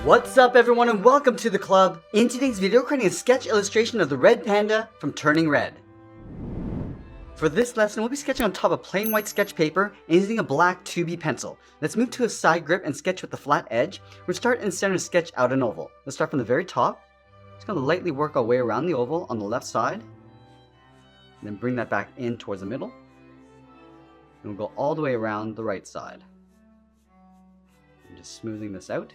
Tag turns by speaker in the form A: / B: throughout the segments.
A: What's up everyone and welcome to the club. In today's video, we're creating a sketch illustration of the red panda from Turning Red. For this lesson, we'll be sketching on top of plain white sketch paper and using a black 2B pencil. Let's move to a side grip and sketch with the flat edge. We'll start in the center and sketch out an oval. Let's start from the very top. Just going to lightly work our way around the oval on the left side. And then bring that back in towards the middle. And we'll go all the way around the right side. And just smoothing this out.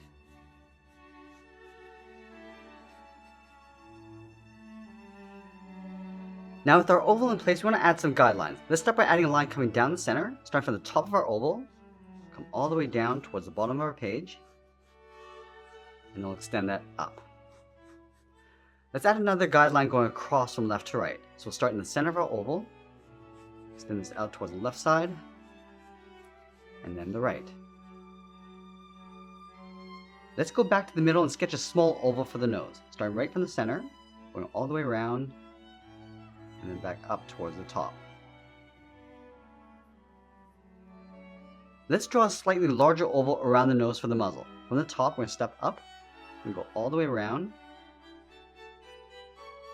A: Now with our oval in place, we want to add some guidelines. Let's start by adding a line coming down the center, starting from the top of our oval, come all the way down towards the bottom of our page, and we'll extend that up. Let's add another guideline going across from left to right. So we'll start in the center of our oval, extend this out towards the left side, and then the right. Let's go back to the middle and sketch a small oval for the nose, starting right from the center, going all the way around, and then back up towards the top. Let's draw a slightly larger oval around the nose for the muzzle. From the top, we're going to step up and go all the way around,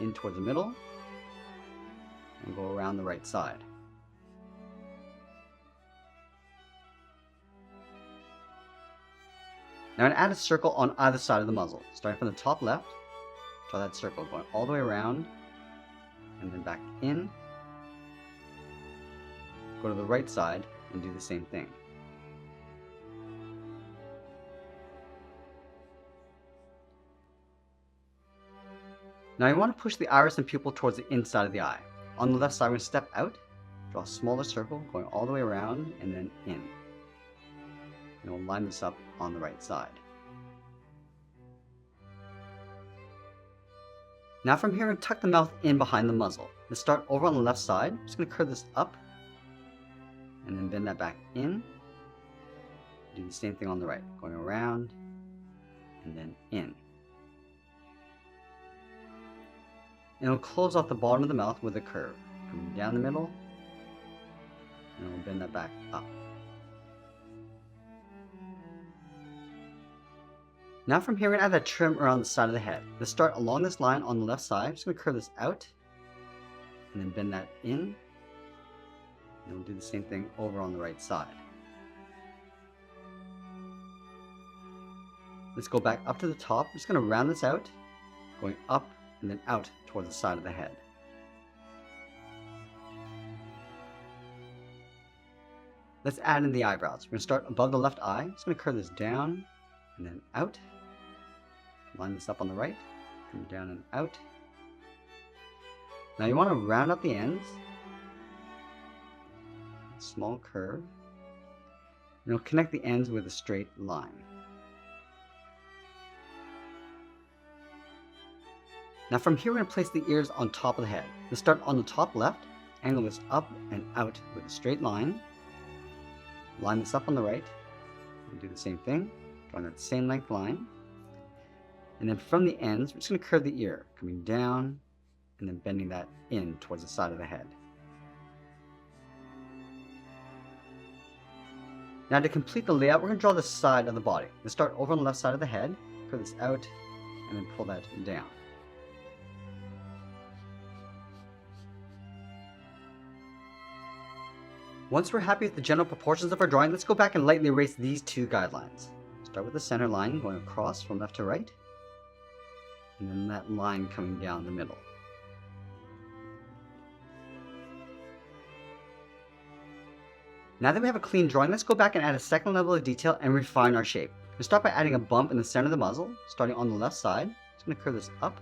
A: in towards the middle, and go around the right side. Now I'm going to add a circle on either side of the muzzle. Starting from the top left, draw that circle going all the way around, and then back in, go to the right side and do the same thing. Now you want to push the iris and pupil towards the inside of the eye. On the left side, we're going to step out, draw a smaller circle going all the way around and then in. And we'll line this up on the right side. Now from here, we're going to tuck the mouth in behind the muzzle. Let's start over on the left side. I'm just going to curve this up and then bend that back in. Do the same thing on the right, going around and then in. And we'll close off the bottom of the mouth with a curve, coming down the middle, and we'll bend that back up. Now from here, we're going to add that trim around the side of the head. Let's start along this line on the left side. I'm just going to curve this out, and then bend that in. And we'll do the same thing over on the right side. Let's go back up to the top. I'm just going to round this out, going up and then out towards the side of the head. Let's add in the eyebrows. We're going to start above the left eye. I'm just going to curve this down and then out. Line this up on the right, come down and out. Now you want to round up the ends, small curve, and you'll connect the ends with a straight line. Now from here, we're going to place the ears on top of the head. Let's start on the top left, angle this up and out with a straight line, line this up on the right, and do the same thing, drawing that same length line. And then from the ends, we're just going to curve the ear, coming down and then bending that in towards the side of the head. Now to complete the layout, we're going to draw the side of the body. Let's start over on the left side of the head, curve this out, and then pull that down. Once we're happy with the general proportions of our drawing, let's go back and lightly erase these two guidelines. Start with the center line going across from left to right, and then that line coming down the middle. Now that we have a clean drawing, let's go back and add a second level of detail and refine our shape. We'll start by adding a bump in the center of the muzzle, starting on the left side. Just going to curve this up,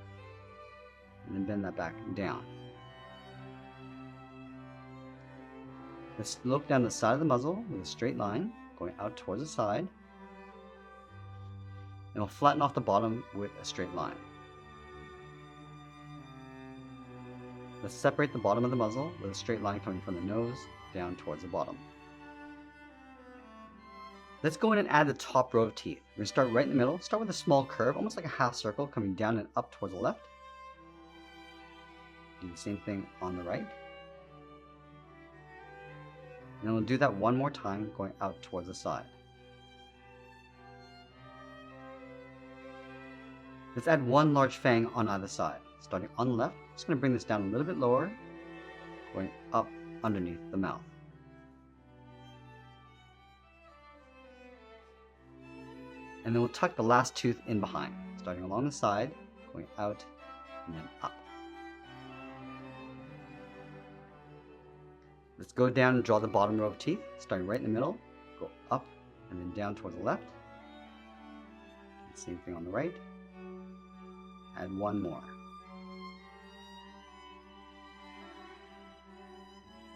A: and then bend that back down. Let's slope down the side of the muzzle with a straight line, going out towards the side. And we'll flatten off the bottom with a straight line. Let's separate the bottom of the muzzle with a straight line coming from the nose down towards the bottom. Let's go in and add the top row of teeth. We're going to start right in the middle, start with a small curve, almost like a half circle, coming down and up towards the left. Do the same thing on the right. And we'll do that one more time, going out towards the side. Let's add one large fang on either side. Starting on the left, just going to bring this down a little bit lower, going up underneath the mouth. And then we'll tuck the last tooth in behind, starting along the side, going out, and then up. Let's go down and draw the bottom row of teeth, starting right in the middle, go up, and then down toward the left. Same thing on the right. Add one more.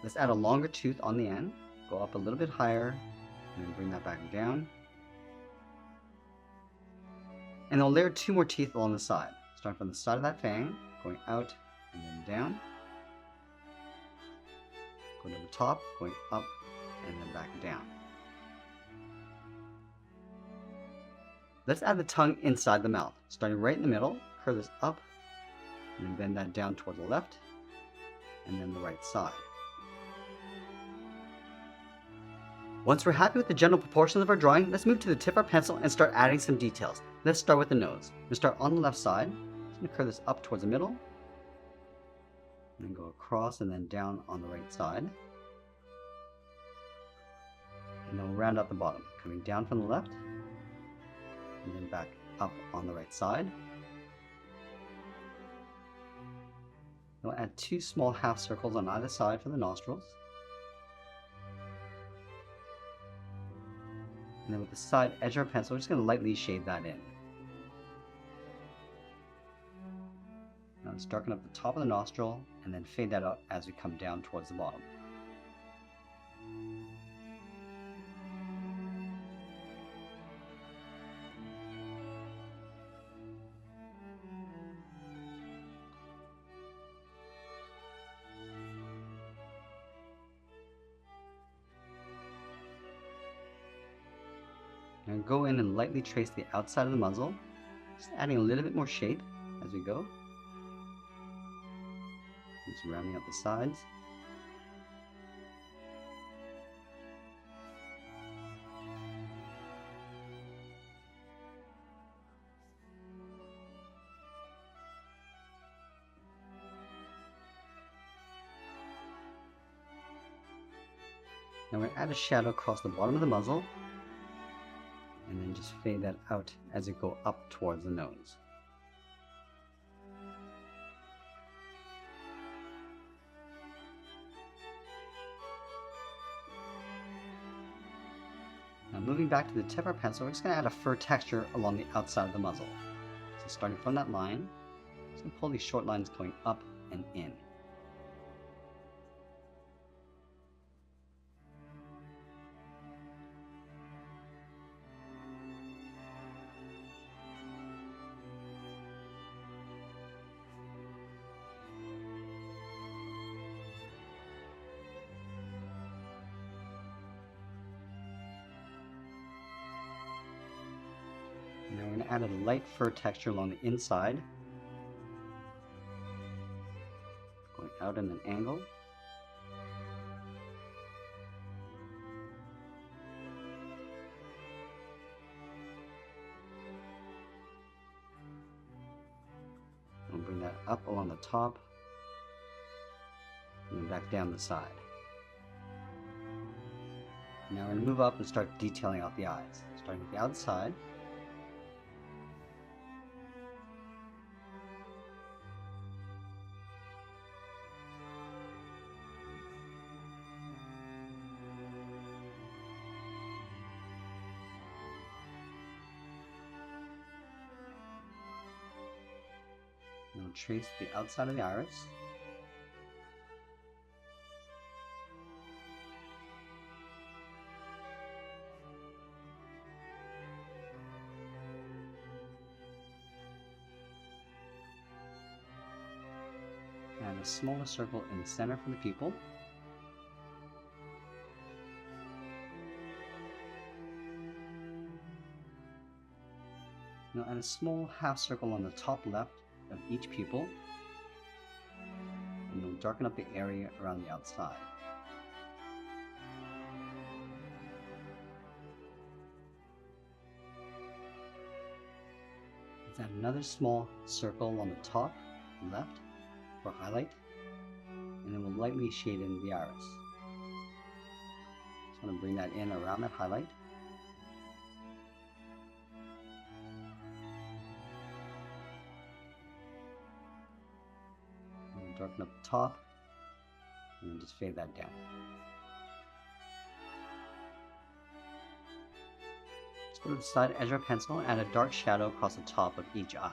A: Let's add a longer tooth on the end, go up a little bit higher, and then bring that back down. And then we'll layer two more teeth along the side, starting from the side of that fang, going out and then down. Going to the top, going up, and then back down. Let's add the tongue inside the mouth, starting right in the middle, curve this up, and then bend that down toward the left, and then the right side. Once we're happy with the general proportions of our drawing, let's move to the tip of our pencil and start adding some details. Let's start with the nose. We'll start on the left side. I'm going to curve this up towards the middle, and then go across and then down on the right side. And then we'll round out the bottom, coming down from the left, and then back up on the right side. We'll add two small half circles on either side for the nostrils. And then with the side edge of our pencil, we're just going to lightly shade that in. Now let's darken up the top of the nostril and then fade that out as we come down towards the bottom. Now go in and lightly trace the outside of the muzzle, just adding a little bit more shape as we go. Just rounding out the sides. Now we're going to add a shadow across the bottom of the muzzle, and then just fade that out as we go up towards the nose. Now moving back to the tip of our pencil, we're just going to add a fur texture along the outside of the muzzle. So starting from that line, just going to pull these short lines going up and in. Now we're going to add a light fur texture along the inside, going out at an angle. We'll bring that up along the top, and then back down the side. Now we're going to move up and start detailing out the eyes, starting with the outside. And we'll trace the outside of the iris. And a smaller circle in the center for the pupil. Now add a small half circle on the top left of each pupil, and we'll darken up the area around the outside. Let's add another small circle on the top left for highlight, and then we'll lightly shade in the iris. Just want to bring that in around that highlight. And darken up the top, and then just fade that down. Go to the side edge of our pencil and add a dark shadow across the top of each eye.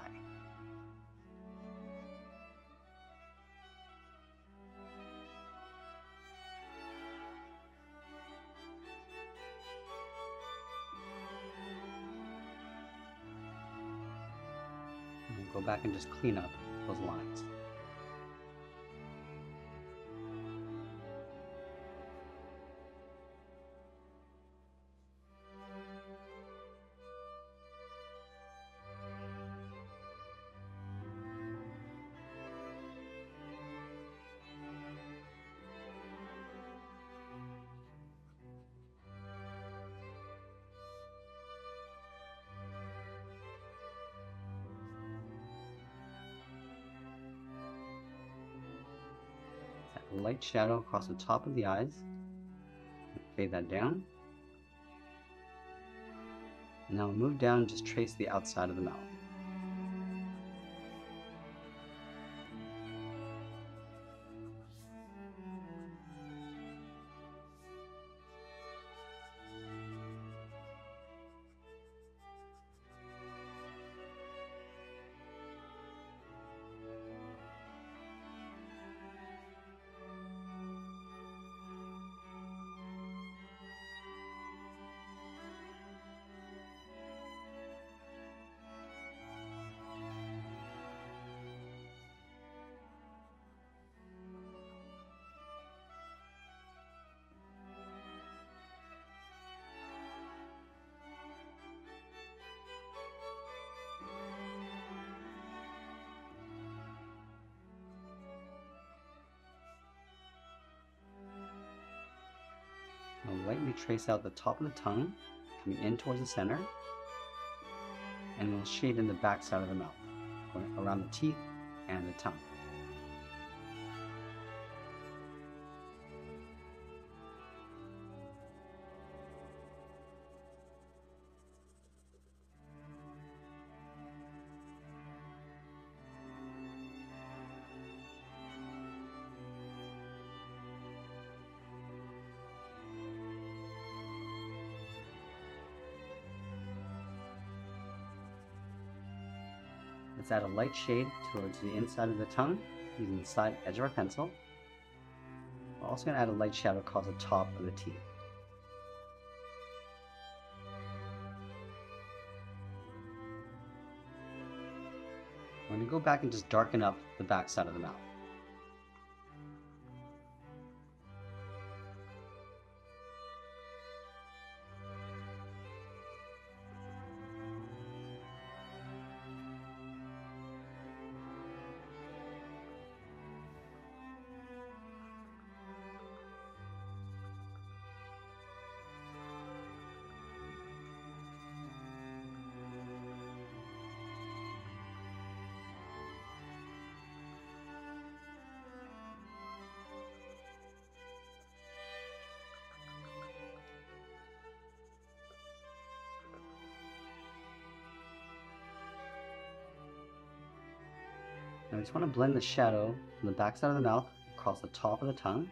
A: And we'll go back and just clean up those lines. A light shadow across the top of the eyes. Fade that down. And now we'll move down and just trace the outside of the mouth. I'll lightly trace out the top of the tongue, coming in towards the center, and we'll shade in the back side of the mouth, going around the teeth and the tongue. Let's add a light shade towards the inside of the tongue using the side edge of our pencil. We're also going to add a light shadow across the top of the teeth. We're going to go back and just darken up the back side of the mouth. Now we just want to blend the shadow from the back side of the mouth across the top of the tongue.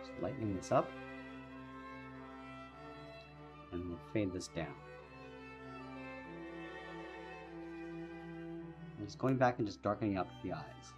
A: Just lightening this up. And we'll fade this down. And just going back and just darkening up the eyes.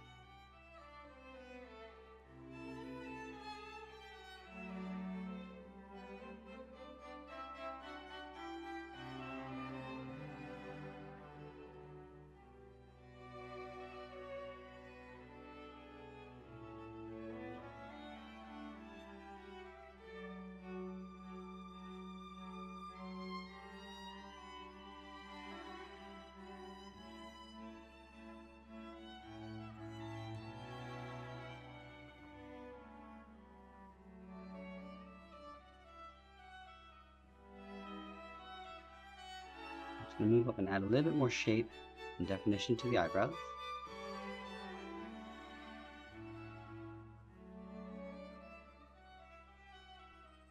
A: going to move up and add a little bit more shape and definition to the eyebrows.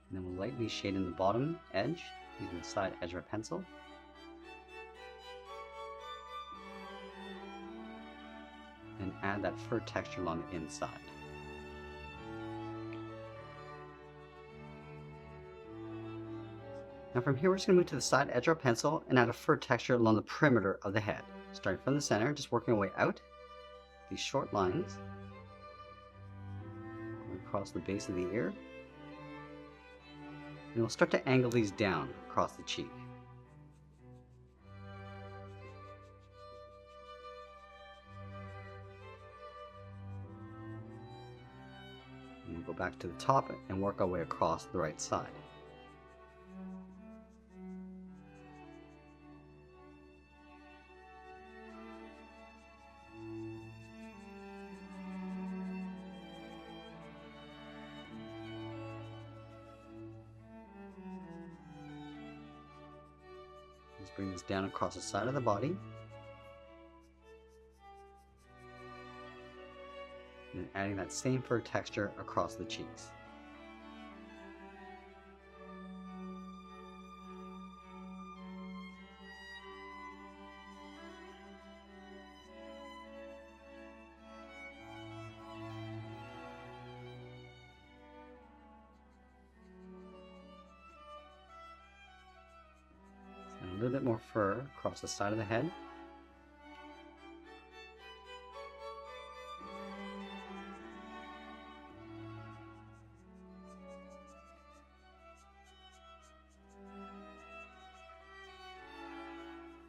A: And then we'll lightly shade in the bottom edge using the side edge of a pencil. And add that fur texture along the inside. Now from here we're just going to move to the side edge of our pencil and add a fur texture along the perimeter of the head. Starting from the center, just working our way out, these short lines, going across the base of the ear. And we'll start to angle these down across the cheek. And we'll go back to the top and work our way across the right side. Let's bring this down across the side of the body. And adding that same fur texture across the cheeks. And a little bit more fur across the side of the head.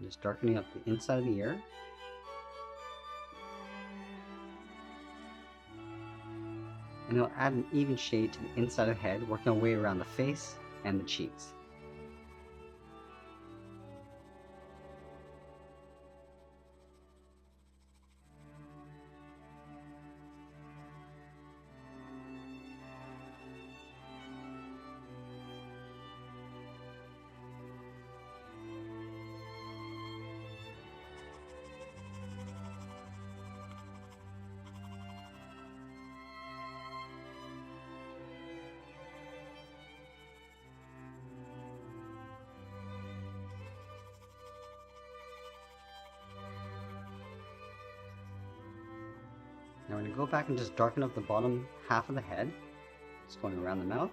A: Just darkening up the inside of the ear. And it'll add an even shade to the inside of the head, working our way around the face and the cheeks. Now we're going to go back and just darken up the bottom half of the head, just going around the mouth,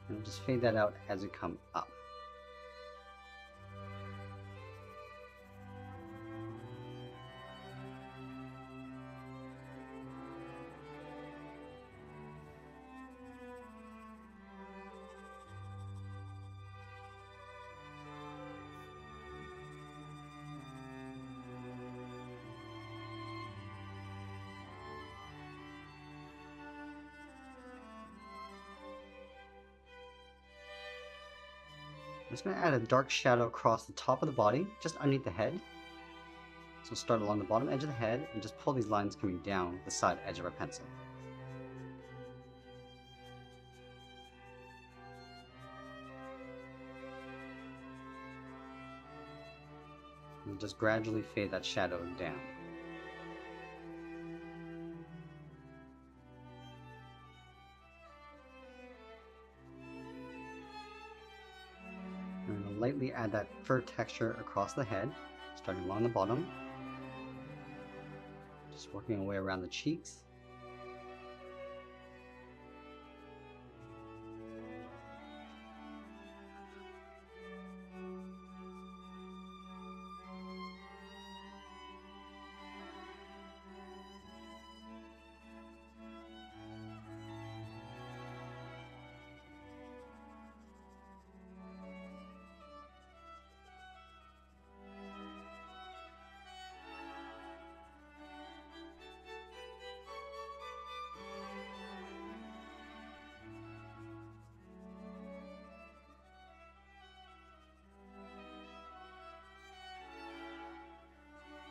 A: and we'll just fade that out as we come up. I'm just going to add a dark shadow across the top of the body, just underneath the head. So we'll start along the bottom edge of the head and just pull these lines coming down the side edge of our pencil. And just gradually fade that shadow down. I'm going to lightly add that fur texture across the head, starting along the bottom. Just working our way around the cheeks.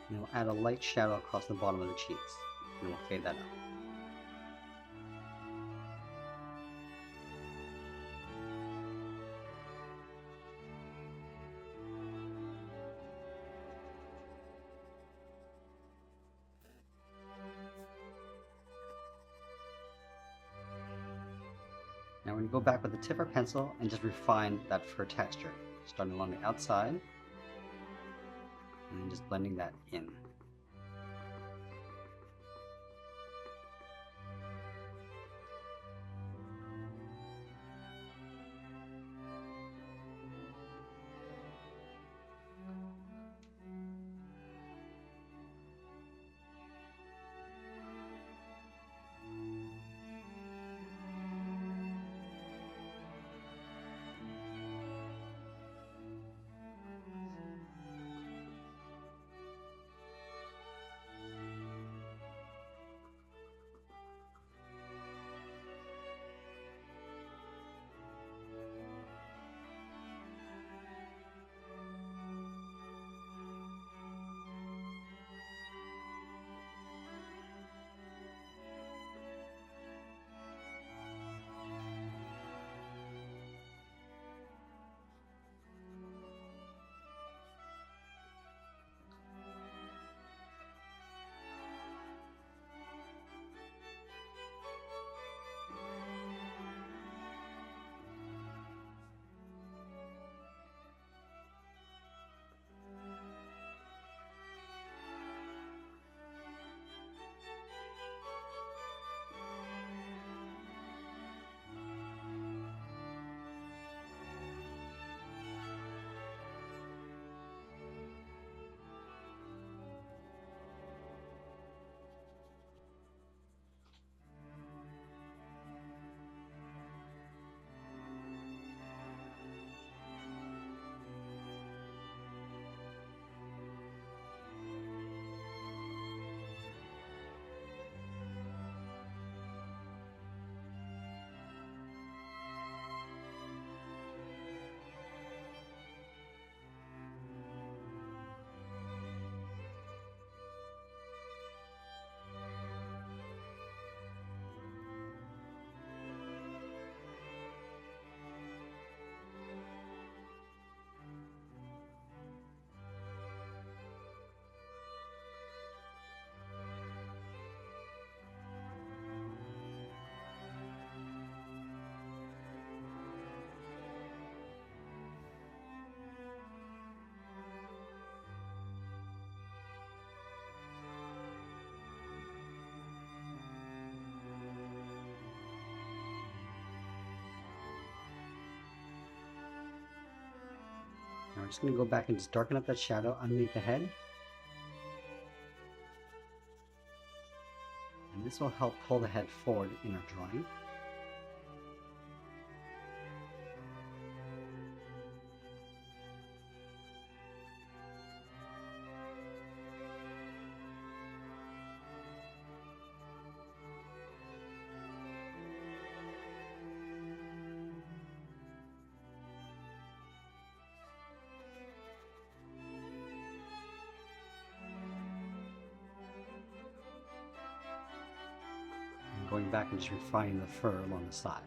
A: And we'll add a light shadow across the bottom of the cheeks, and we'll fade that up. going to go back with the tip of our pencil and just refine that fur texture, starting along the outside and then just blending that in. Now we're just going to go back and just darken up that shadow underneath the head. And this will help pull the head forward in our drawing. Going back and just refining the fur along the side.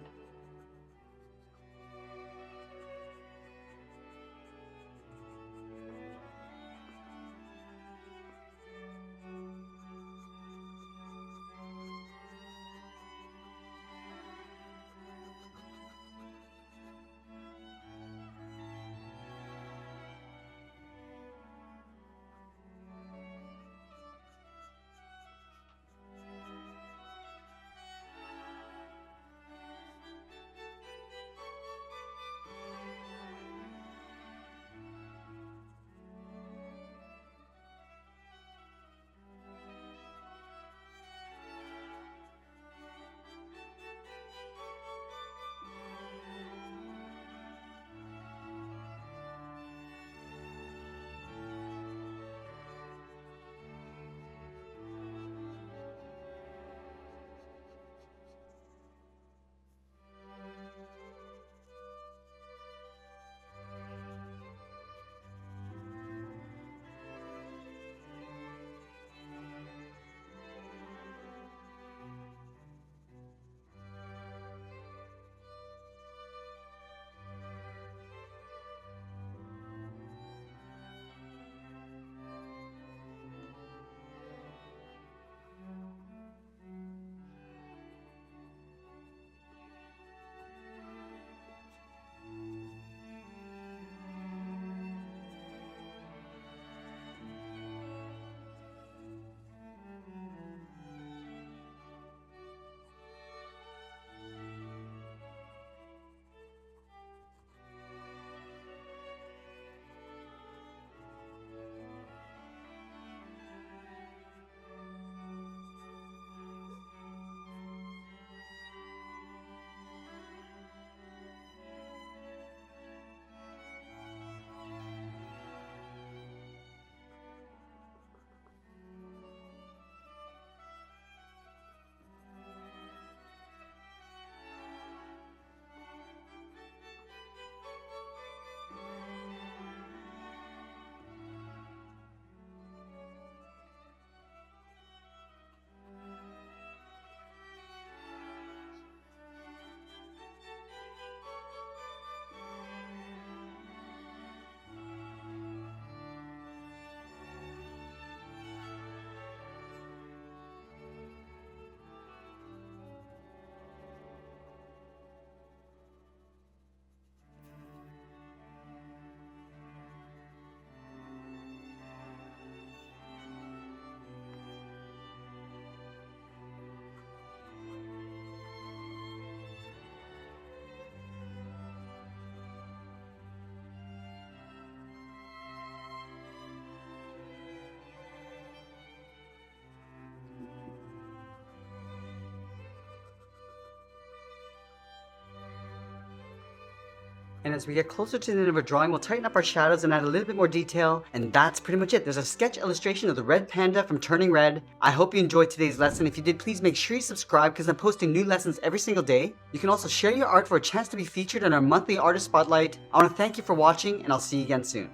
A: And as we get closer to the end of our drawing, we'll tighten up our shadows and add a little bit more detail. And that's pretty much it. There's a sketch illustration of the red panda from Turning Red. I hope you enjoyed today's lesson. If you did, please make sure you subscribe because I'm posting new lessons every single day. You can also share your art for a chance to be featured in our monthly artist spotlight. I want to thank you for watching, and I'll see you again soon.